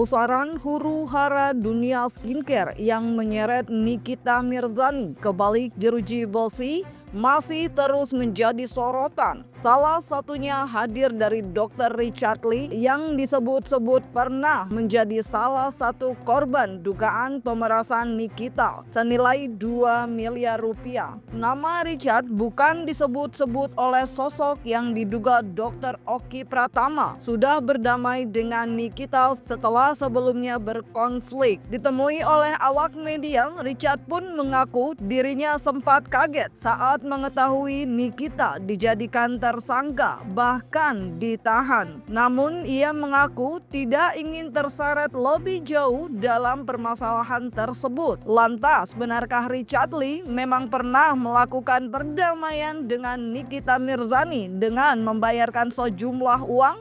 Pusaran huru-hara dunia skincare yang menyeret Nikita Mirzani ke balik jeruji besi masih terus menjadi sorotan. Salah satunya hadir dari Dr. Richard Lee yang disebut-sebut pernah menjadi salah satu korban dugaan pemerasan Nikita senilai 2 miliar rupiah. Nama Richard bukan disebut-sebut oleh sosok yang diduga Dr. Oki Pratama sudah berdamai dengan Nikita setelah sebelumnya berkonflik. Ditemui oleh awak media, Richard pun mengaku dirinya sempat kaget saat mengetahui Nikita dijadikan tersangka, bahkan ditahan. Namun ia mengaku tidak ingin terseret lebih jauh dalam permasalahan tersebut. Lantas, benarkah Richard Lee memang pernah melakukan perdamaian dengan Nikita Mirzani dengan membayarkan sejumlah uang?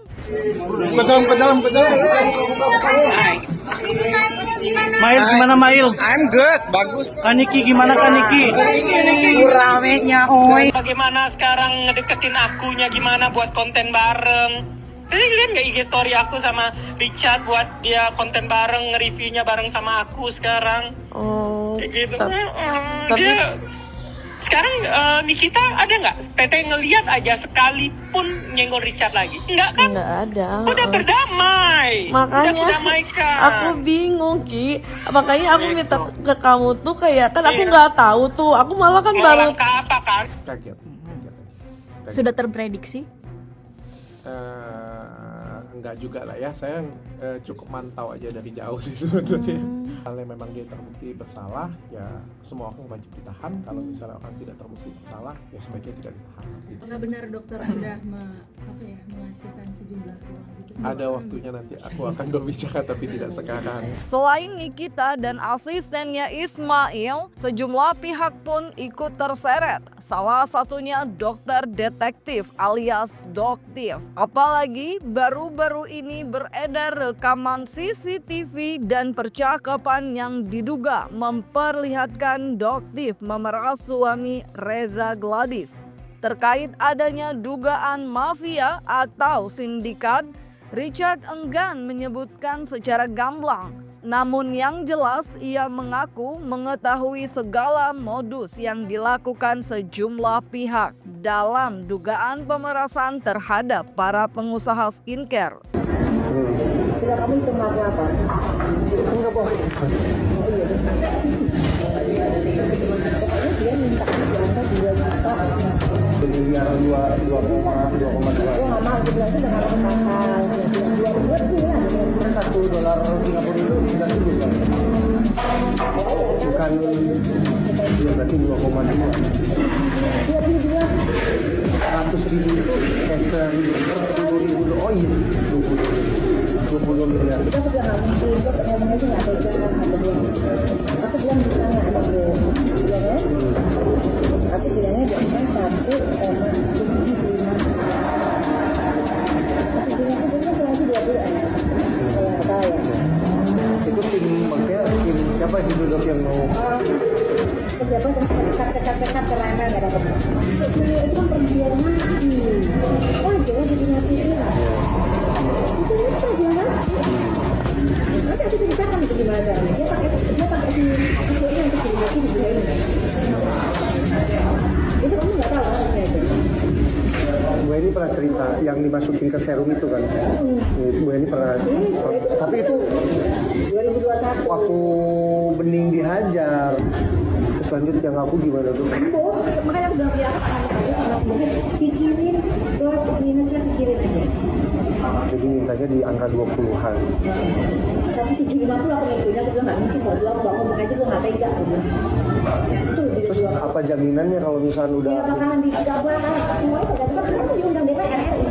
Mail gimana Mail? I'm good, bagus. Kaniki gimana Kaniki? Ramenya, oi. Bagaimana sekarang ngedeketin akunya, gimana buat konten bareng. Tadi lihat nggak IG story aku sama Richard buat dia konten bareng, nge-reviewnya bareng sama aku sekarang. Oh, Kayak gitu. tapi Dia sekarang Nikita ada nggak? Teteh ngelihat aja sekalipun nyenggol Richard lagi? Enggak kan? nggak ada. Udah berdamai. Udah Makanya berdamaikan. aku bingung Ki. Makanya aku Gitu. minta ke kamu tuh kayak kan aku Iya. nggak tahu tuh. Aku malah kan Mau baru langkah apa kan? Kaget. Sudah terprediksi? Enggak juga lah ya, saya cukup mantau aja dari jauh sih sebenarnya. Kalau memang dia terbukti bersalah, ya semua orang wajib ditahan. Kalau misalnya orang tidak terbukti bersalah, ya sebaiknya tidak ditahan. Gitu. Apakah benar dokter sudah mengasihkan sejumlah uang gitu? Ada waktunya nanti aku akan berbicara, tapi tidak sekarang. Selain Nikita dan asistennya Ismail, sejumlah pihak pun ikut terseret. Salah satunya dokter detektif alias Doktif. Apalagi baru-baru ini beredar rekaman CCTV dan percakapan yang diduga memperlihatkan Doktif memeras suami Reza Gladys. Terkait adanya dugaan mafia atau sindikat, Richard enggan menyebutkan secara gamblang. Namun yang jelas ia mengaku mengetahui segala modus yang dilakukan sejumlah pihak dalam dugaan pemerasan terhadap para pengusaha skincare. Miliaran 1 dolar Singapura itu 9 ribu kan? Bukan, ya berarti 2,2. 100 ribu itu cash 10 ribu, oh iya 20 miliar. Kita sudah nggak mungkin, kita ngomong aja nggak pegang harga dia. Aku bilang bisa nggak ada bro, ya kan? Aku bilangnya biasanya 1,75. Aku bilang aku bilang selama 2 bulan. Kalau nggak tahu ya. Itu tim maksudnya tim siapa itu dok yang mau? Pejabat tekat kerana nggak dapat. Itu kan perempuan mati. Oh jangan jadi mati ya. Itu bisa jangan. Nanti aku ceritakan itu gimana caranya. Dia pakai si sesuatu yang kecil mati di sini. Itu kamu nggak tahu harusnya itu. Bu Eni pernah cerita yang dimasukin ke serum itu kan. Bu Eni pernah. Tapi itu 2021 waktu bening dihajar. Selanjutnya ngaku gimana tuh? Makanya aku bilang ya, pikirin plus minusnya pikirin aja. Jadi mintanya di angka 20-an. Tapi 750 aku ngikutin, aku bilang nggak mungkin kalau bilang ngomong aja gue nggak tega. Terus apa jaminannya kalau misalnya udah? Ya bakalan digabung kan, semuanya tergantung kan diundang DPR RI.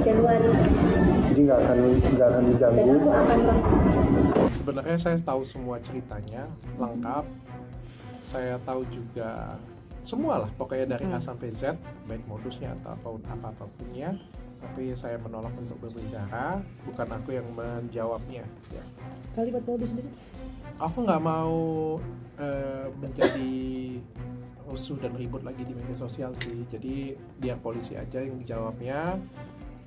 Januari. Jadi nggak akan diganggu. Sebenarnya saya tahu semua ceritanya lengkap. Saya tahu juga semua lah, pokoknya dari A sampai Z, baik modusnya atau apapunnya. Tapi saya menolak untuk berbicara, bukan aku yang menjawabnya. Ya. kalimat modus sendiri. Aku nggak mau menjadi rusuh dan ribut lagi di media sosial sih. Jadi biar polisi aja yang jawabnya.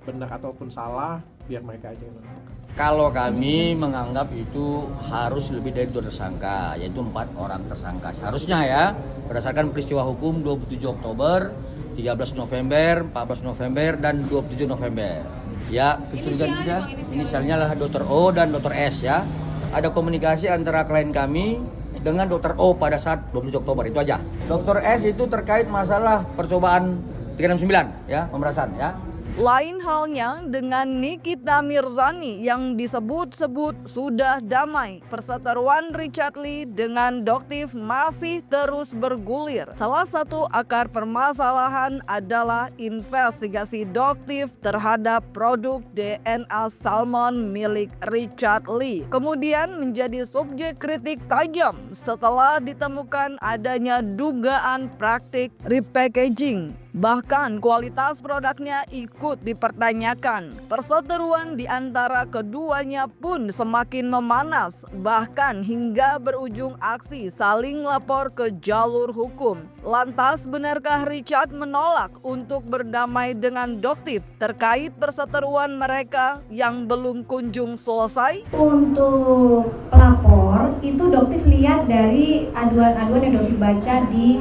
benar ataupun salah biar mereka aja yang menentukan. Kalau kami menganggap itu harus lebih dari 2 tersangka, yaitu 4 orang tersangka. Seharusnya ya, berdasarkan peristiwa hukum 27 Oktober, 13 November, 14 November, dan 27 November. Ya, kecurigaan kita, inisialnya adalah Dr. O dan Dr. S ya. Ada komunikasi antara klien kami dengan Dr. O pada saat 27 Oktober, itu aja. Dr. S itu terkait masalah percobaan 369 ya, pemerasan ya. Lain halnya dengan Nikita Mirzani yang disebut-sebut sudah damai. Perseteruan Richard Lee dengan Doktiv masih terus bergulir. Salah satu akar permasalahan adalah investigasi Doktiv terhadap produk DNA salmon milik Richard Lee. Kemudian menjadi subjek kritik tajam setelah ditemukan adanya dugaan praktik repackaging. Bahkan kualitas produknya ikut dipertanyakan. Perseteruan di antara keduanya pun semakin memanas, bahkan hingga berujung aksi saling lapor ke jalur hukum. Lantas benarkah Richard menolak untuk berdamai dengan Doktiv terkait perseteruan mereka yang belum kunjung selesai? Untuk pelapor itu Doktiv lihat dari aduan-aduan yang Doktiv baca di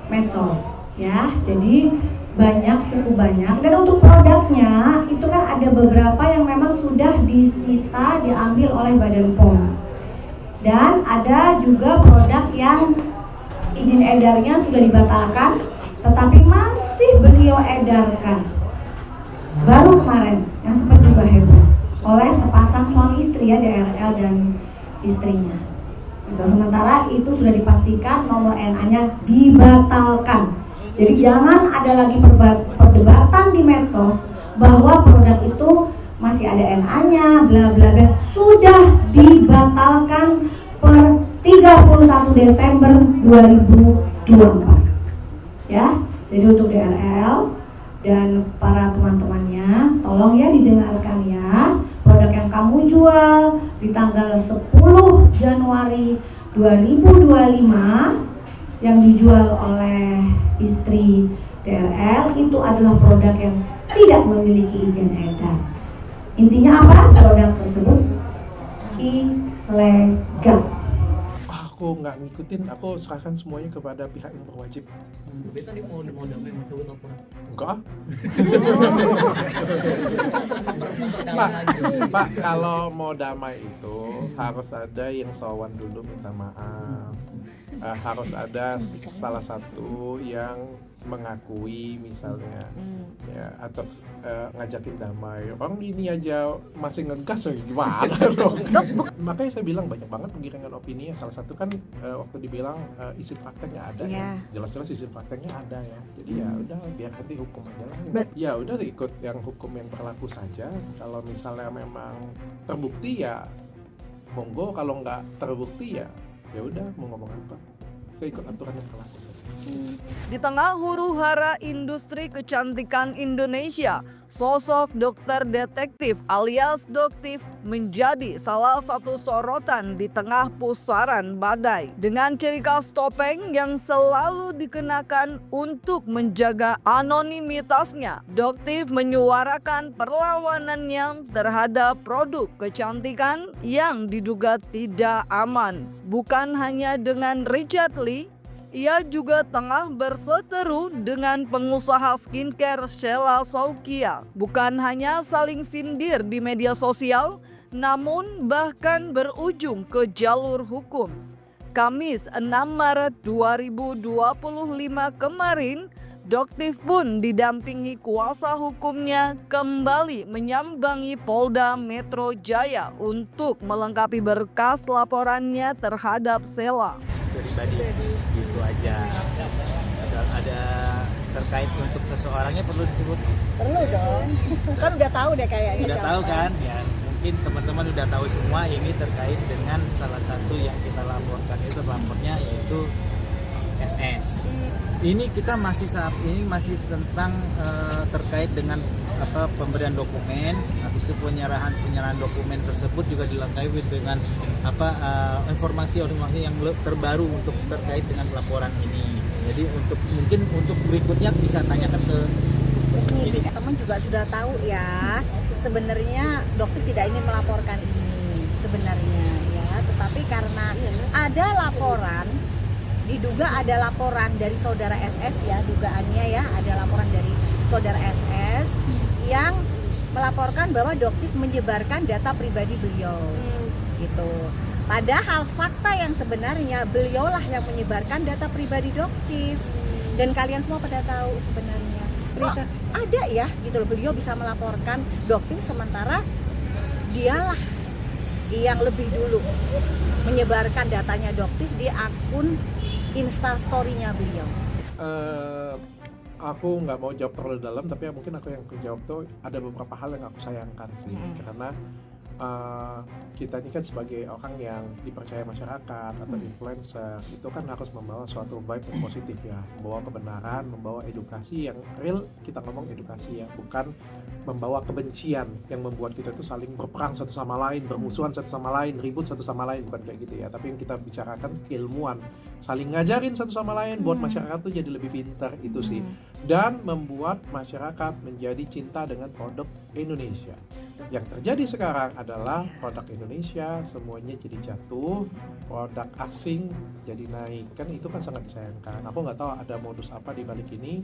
medsos. Ya, jadi cukup banyak. Dan untuk produknya itu kan ada beberapa yang memang sudah disita, diambil oleh Badan POM. Dan ada juga produk yang izin edarnya sudah dibatalkan, tetapi masih beliau edarkan. Baru kemarin yang sempat juga heboh oleh sepasang suami istri ya, DRL dan istrinya. Sementara itu sudah dipastikan nomor NA-nya dibatalkan. Jadi jangan ada lagi perdebatan di medsos bahwa produk itu masih ada NA-nya, bla bla bla. Sudah dibatalkan per 31 Desember 2024. Ya, jadi untuk DRL dan para teman-temannya, tolong ya didengarkan ya. Produk yang kamu jual di tanggal 10 Januari 2025 yang dijual oleh istri DRL itu adalah produk yang tidak memiliki izin edar. Intinya apa? Produk tersebut ilegal. Aku nggak ngikutin, aku serahkan semuanya kepada pihak yang berwajib. Tadi mau damai mau cabut laporan. Enggak. Pak, kalau mau damai itu harus ada yang sowan dulu minta maaf. Harus ada salah satu yang mengakui misalnya ya, atau ngajakin damai. Orang ini aja masih ngegas gimana dong. Makanya saya bilang banyak banget penggiringan opini. Salah satu kan waktu dibilang izin prakteknya ada ya. Jelas-jelas izin prakteknya ada ya. Jadi ya udah biar nanti hukum aja lah. Ya udah ikut yang hukum yang berlaku saja. Kalau misalnya memang terbukti ya monggo, kalau nggak terbukti ya udah mau ngomong apa. Saya ikut aturan yang berlaku saja. Di tengah huru-hara industri kecantikan Indonesia, sosok dokter detektif alias Doktiv menjadi salah satu sorotan di tengah pusaran badai. Dengan ciri khas topeng yang selalu dikenakan untuk menjaga anonimitasnya, Doktiv menyuarakan perlawanannya terhadap produk kecantikan yang diduga tidak aman. Bukan hanya dengan Richard Lee, ia juga tengah berseteru dengan pengusaha skincare Sheila Saukia. Bukan hanya saling sindir di media sosial, namun bahkan berujung ke jalur hukum. Kamis 6 Maret 2025 kemarin, Doktiv pun didampingi kuasa hukumnya kembali menyambangi Polda Metro Jaya untuk melengkapi berkas laporannya terhadap Sheila. Pribadi gitu aja. Ada terkait untuk seseorangnya perlu disebut? Perlu dong. Kan udah tahu deh kayaknya. Udah tahu kan? Ya mungkin teman-teman udah tahu semua ini terkait dengan salah satu yang kita laporkan itu pelapornya yaitu SS. Ini kita masih saat ini masih tentang terkait dengan pemberian dokumen, habis itu penyerahan dokumen tersebut juga dilengkapi dengan informasi yang terbaru untuk terkait dengan laporan ini. Jadi mungkin untuk berikutnya bisa tanyakan ke teknik. Teman juga sudah tahu ya, sebenarnya dokter tidak ingin melaporkan ini sebenarnya ya, tetapi karena ada laporan, diduga ada laporan dari saudara SS ya, dugaannya ya, ada laporan dari saudara SS yang melaporkan bahwa Doktif menyebarkan data pribadi beliau gitu. Padahal fakta yang sebenarnya beliaulah yang menyebarkan data pribadi Doktif. Dan kalian semua pada tahu sebenarnya. Berita ada ya gitu loh, beliau bisa melaporkan Doktif sementara dialah yang lebih dulu menyebarkan datanya Doktif di akun Instastory-nya beliau. Aku nggak mau jawab terlalu dalam, tapi mungkin aku yang jawab tuh ada beberapa hal yang aku sayangkan sih, karena kita ini kan sebagai orang yang dipercaya masyarakat atau influencer, itu kan harus membawa suatu vibe yang positif ya, membawa kebenaran, membawa edukasi yang real. Kita ngomong edukasi ya, bukan membawa kebencian yang membuat kita tuh saling berperang satu sama lain, bermusuhan satu sama lain, ribut satu sama lain, bukan kayak gitu ya. Tapi yang kita bicarakan keilmuan, saling ngajarin satu sama lain buat masyarakat tuh jadi lebih pintar, itu sih. Dan membuat masyarakat menjadi cinta dengan produk Indonesia. Yang terjadi sekarang adalah produk Indonesia semuanya jadi jatuh, produk asing jadi naik. Kan itu kan sangat disayangkan. Aku nggak tahu ada modus apa di balik ini,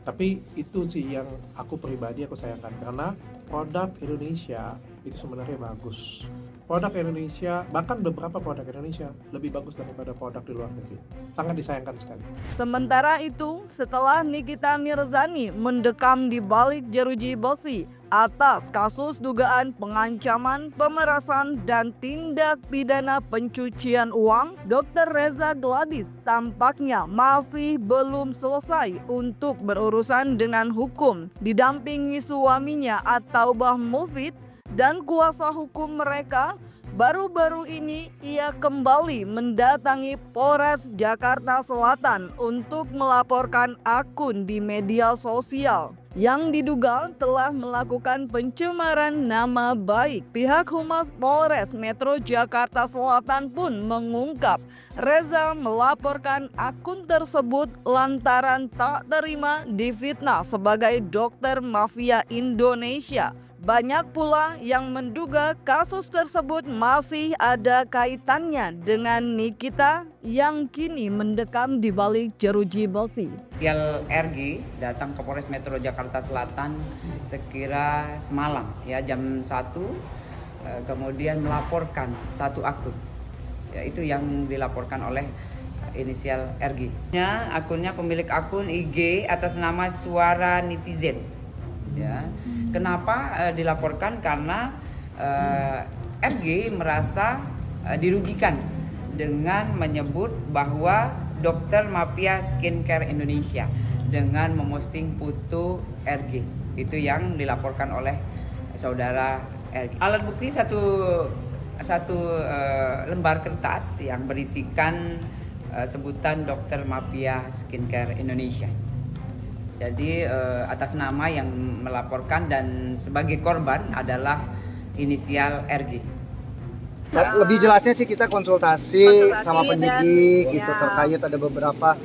tapi itu sih yang aku pribadi aku sayangkan, karena produk Indonesia itu sebenarnya bagus. Produk Indonesia, bahkan beberapa produk Indonesia lebih bagus daripada produk di luar negeri. Sangat disayangkan sekali. Sementara itu, setelah Nikita Mirzani mendekam di balik jeruji besi atas kasus dugaan pengancaman, pemerasan, dan tindak pidana pencucian uang, Dr. Reza Gladys tampaknya masih belum selesai untuk berurusan dengan hukum. Didampingi suaminya At-Taubah Mufid dan kuasa hukum mereka, baru-baru ini ia kembali mendatangi Polres Jakarta Selatan untuk melaporkan akun di media sosial yang diduga telah melakukan pencemaran nama baik. Pihak Humas Polres Metro Jakarta Selatan pun mengungkap Reza melaporkan akun tersebut lantaran tak terima difitnah sebagai dokter mafia Indonesia. Banyak pula yang menduga kasus tersebut masih ada kaitannya dengan Nikita yang kini mendekam di balik jeruji besi. Inisial RG datang ke Polres Metro Jakarta Selatan sekira semalam ya jam 1, kemudian melaporkan satu akun. Ya, itu yang dilaporkan oleh inisial RG. Akunnya pemilik akun IG atas nama Suara Netizen. Ya. Kenapa dilaporkan? Karena RG merasa dirugikan dengan menyebut bahwa dokter mafia skincare Indonesia dengan memosting foto RG. Itu yang dilaporkan oleh saudara RG. Alat bukti satu lembar kertas yang berisikan sebutan dokter mafia skincare Indonesia. Jadi atas nama yang melaporkan dan sebagai korban adalah inisial RG. Lebih jelasnya sih kita konsultasi sama penyidik gitu terkait ada beberapa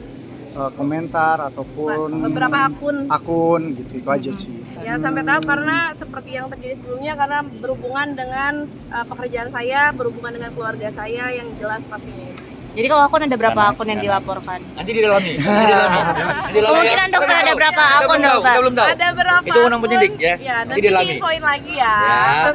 komentar ataupun Beberapa akun gitu, itu aja sih. Ya sampai tahu karena seperti yang terjadi sebelumnya, karena berhubungan dengan pekerjaan saya, berhubungan dengan keluarga saya yang jelas pastinya. Jadi kalau akun ada berapa akun yang dilaporkan? Nanti didalami. Kemungkinan dokter ada berapa akun dokter? Kita belum tahu. Ada berapa? Itu undang penyidik ya. Ya, nanti diinfoin lagi ya. Ya.